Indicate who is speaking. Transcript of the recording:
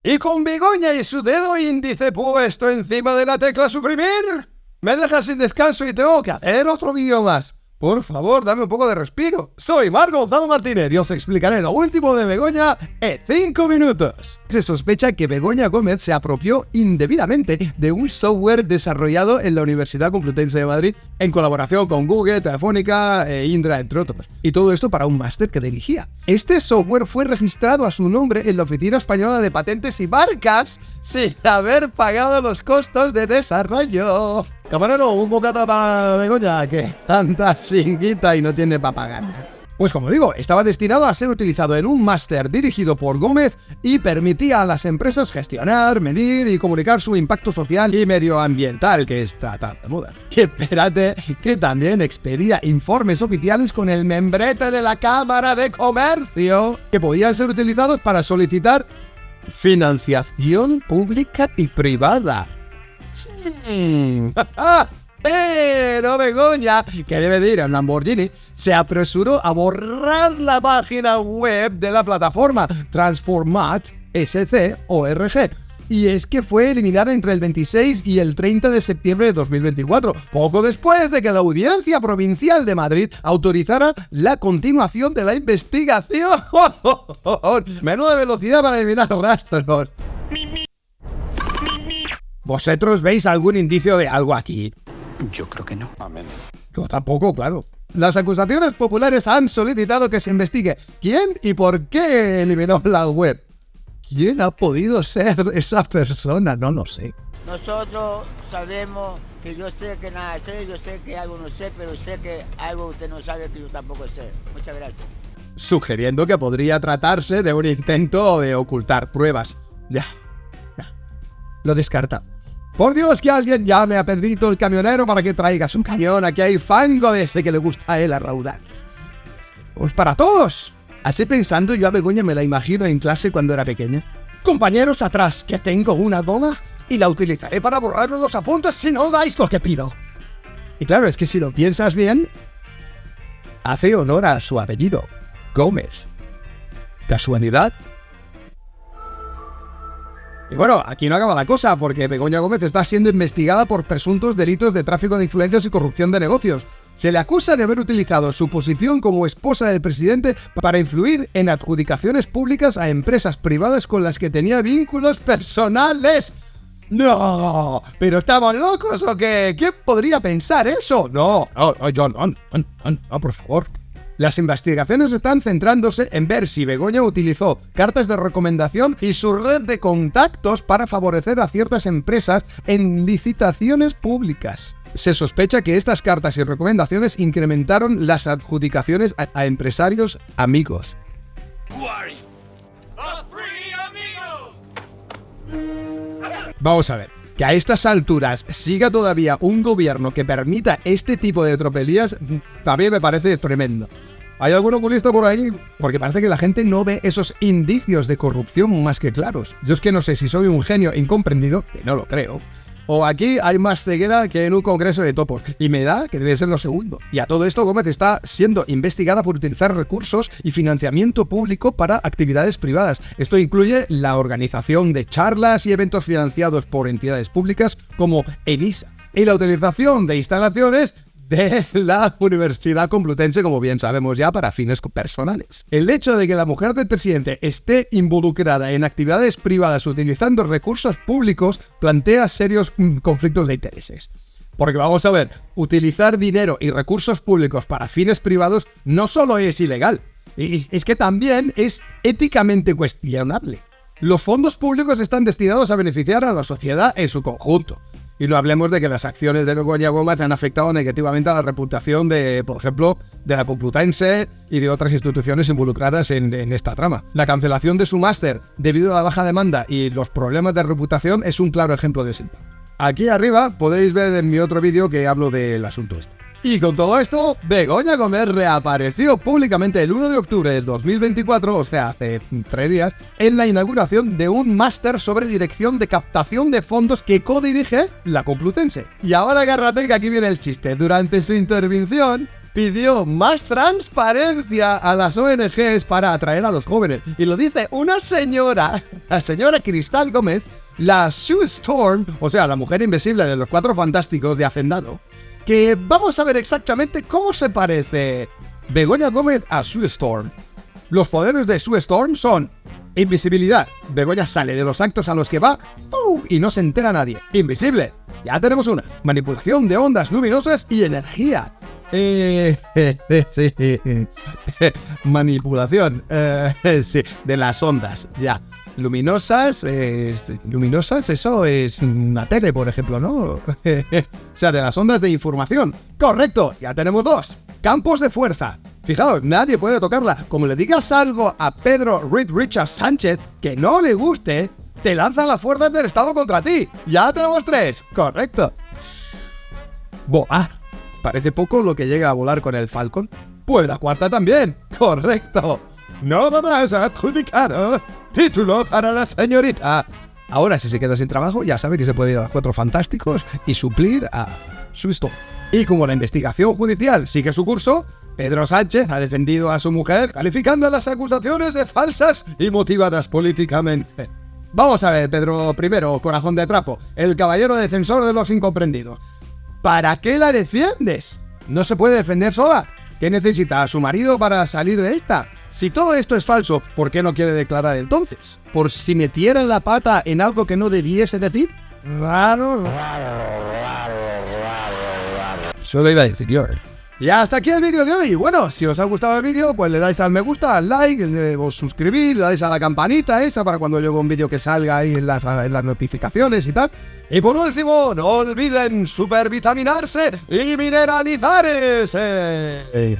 Speaker 1: Y con Begoña y su dedo índice puesto encima de la tecla suprimir, me dejas sin descanso y tengo que hacer otro vídeo más. Por favor, dame un poco de respiro. Soy Marc Gonzalo Martínez y os explicaré lo último de Begoña en 5 minutos. Se sospecha que Begoña Gómez se apropió indebidamente de un software desarrollado en la Universidad Complutense de Madrid en colaboración con Google, Telefónica e Indra, entre otros. Y todo esto para un máster que dirigía. Este software fue registrado a su nombre en la Oficina Española de Patentes y Marcas sin haber pagado los costos de desarrollo. Camarero, un bocata para Begoña, que anda sin guita y no tiene para pagar. Pues como digo, estaba destinado a ser utilizado en un máster dirigido por Gómez y permitía a las empresas gestionar, medir y comunicar su impacto social y medioambiental, que está tan de moda. Y espérate, que también expedía informes oficiales con el membrete de la Cámara de Comercio, que podían ser utilizados para solicitar financiación pública y privada. Pero Begoña, que debe de ir a un Lamborghini, se apresuró a borrar la página web de la plataforma Transformat SC.org. Y es que fue eliminada entre el 26 y el 30 de septiembre de 2024, poco después de que la Audiencia Provincial de Madrid autorizara la continuación de la investigación. Menuda velocidad para eliminar rastros. ¿Vosotros veis algún indicio de algo aquí?
Speaker 2: Yo creo que no.
Speaker 3: Amén.
Speaker 1: Yo tampoco, claro. Las acusaciones populares han solicitado que se investigue quién y por qué eliminó la web. ¿Quién ha podido ser esa persona? No lo sé.
Speaker 4: Nosotros sabemos que yo sé que nada sé, yo sé que algo no sé, pero sé que algo usted no sabe que yo tampoco sé. Muchas gracias.
Speaker 1: Sugiriendo que podría tratarse de un intento de ocultar pruebas. Ya. Lo descarta. Por Dios, que alguien llame a Pedrito el camionero para que traigas un camión. Aquí hay fango de ese que le gusta a él a raudales. Pues para todos. Así pensando, yo a Begoña me la imagino en clase cuando era pequeña. Compañeros, atrás, que tengo una goma y la utilizaré para borrar los apuntes si no dais lo que pido. Y claro, es que si lo piensas bien, hace honor a su apellido, Gómez. ¿Casualidad? Y bueno, aquí no acaba la cosa, porque Begoña Gómez está siendo investigada por presuntos delitos de tráfico de influencias y corrupción de negocios. Se le acusa de haber utilizado su posición como esposa del presidente para influir en adjudicaciones públicas a empresas privadas con las que tenía vínculos personales. ¡No! ¿Pero estamos locos o qué? ¿Quién podría pensar eso? No, por favor. Las investigaciones están centrándose en ver si Begoña utilizó cartas de recomendación y su red de contactos para favorecer a ciertas empresas en licitaciones públicas. Se sospecha que estas cartas y recomendaciones incrementaron las adjudicaciones a empresarios amigos. Vamos a ver. Que a estas alturas siga todavía un gobierno que permita este tipo de tropelías, a mí me parece tremendo. ¿Hay algún oculista por ahí? Porque parece que la gente no ve esos indicios de corrupción más que claros. Yo es que no sé si soy un genio incomprendido, que no lo creo, o aquí hay más ceguera que en un congreso de topos, y me da que debe ser lo segundo. Y a todo esto Gómez está siendo investigada por utilizar recursos y financiamiento público para actividades privadas. Esto incluye la organización de charlas y eventos financiados por entidades públicas como ENISA, y la utilización de instalaciones de la Universidad Complutense, como bien sabemos ya, para fines personales. El hecho de que la mujer del presidente esté involucrada en actividades privadas utilizando recursos públicos plantea serios conflictos de intereses. Porque vamos a ver, utilizar dinero y recursos públicos para fines privados no solo es ilegal, es que también es éticamente cuestionable. Los fondos públicos están destinados a beneficiar a la sociedad en su conjunto. Y no hablemos de que las acciones de Begoña Gómez han afectado negativamente a la reputación de, por ejemplo, de la Complutense y de otras instituciones involucradas en esta trama. La cancelación de su máster debido a la baja demanda y los problemas de reputación es un claro ejemplo de eso. Aquí arriba podéis ver en mi otro vídeo que hablo del asunto este. Y con todo esto, Begoña Gómez reapareció públicamente el 1 de octubre del 2024, o sea, hace 3 días, en la inauguración de un máster sobre dirección de captación de fondos que codirige la Complutense. Y ahora agárrate que aquí viene el chiste. Durante su intervención, pidió más transparencia a las ONGs para atraer a los jóvenes. Y lo dice una señora, la señora Cristal Gómez, la Sue Storm, o sea, la mujer invisible de los Cuatro Fantásticos de Hacendado, que vamos a ver exactamente cómo se parece Begoña Gómez a Sue Storm. Los poderes de Sue Storm son invisibilidad. Begoña sale de los actos a los que va y no se entera nadie. Invisible. Ya tenemos una. Manipulación de ondas luminosas y energía. Sí. Manipulación. Sí, de las ondas. Ya. Luminosas, eso es una tele, por ejemplo, ¿no? O sea, de las ondas de información. Correcto, ya tenemos dos. Campos de fuerza. Fijaos, nadie puede tocarla. Como le digas algo a Pedro Reed Richards Sánchez que no le guste, te lanzan las fuerzas del Estado contra ti. Ya tenemos tres. Correcto. Volar. ¿Parece poco lo que llega a volar con el Falcon? Pues la cuarta también. Correcto. No más adjudicado. Título para la señorita. Ahora, si se queda sin trabajo, ya sabe que se puede ir a los Cuatro Fantásticos y suplir a Sue Storm. Y como la investigación judicial sigue su curso, Pedro Sánchez ha defendido a su mujer, calificando las acusaciones de falsas y motivadas políticamente. Vamos a ver, Pedro I, corazón de trapo, el caballero defensor de los incomprendidos. ¿Para qué la defiendes? ¿No se puede defender sola? ¿Qué necesita a su marido para salir de esta? Si todo esto es falso, ¿por qué no quiere declarar entonces? ¿Por si metiera la pata en algo que no debiese decir? Raro. Solo iba a decir yo. Y hasta aquí el vídeo de hoy. Bueno, si os ha gustado el vídeo, pues le dais al me gusta, al like, os suscribís, le dais a la campanita esa para cuando llegue un vídeo que salga ahí en las notificaciones y tal. Y por último, no olviden supervitaminarse y mineralizarse.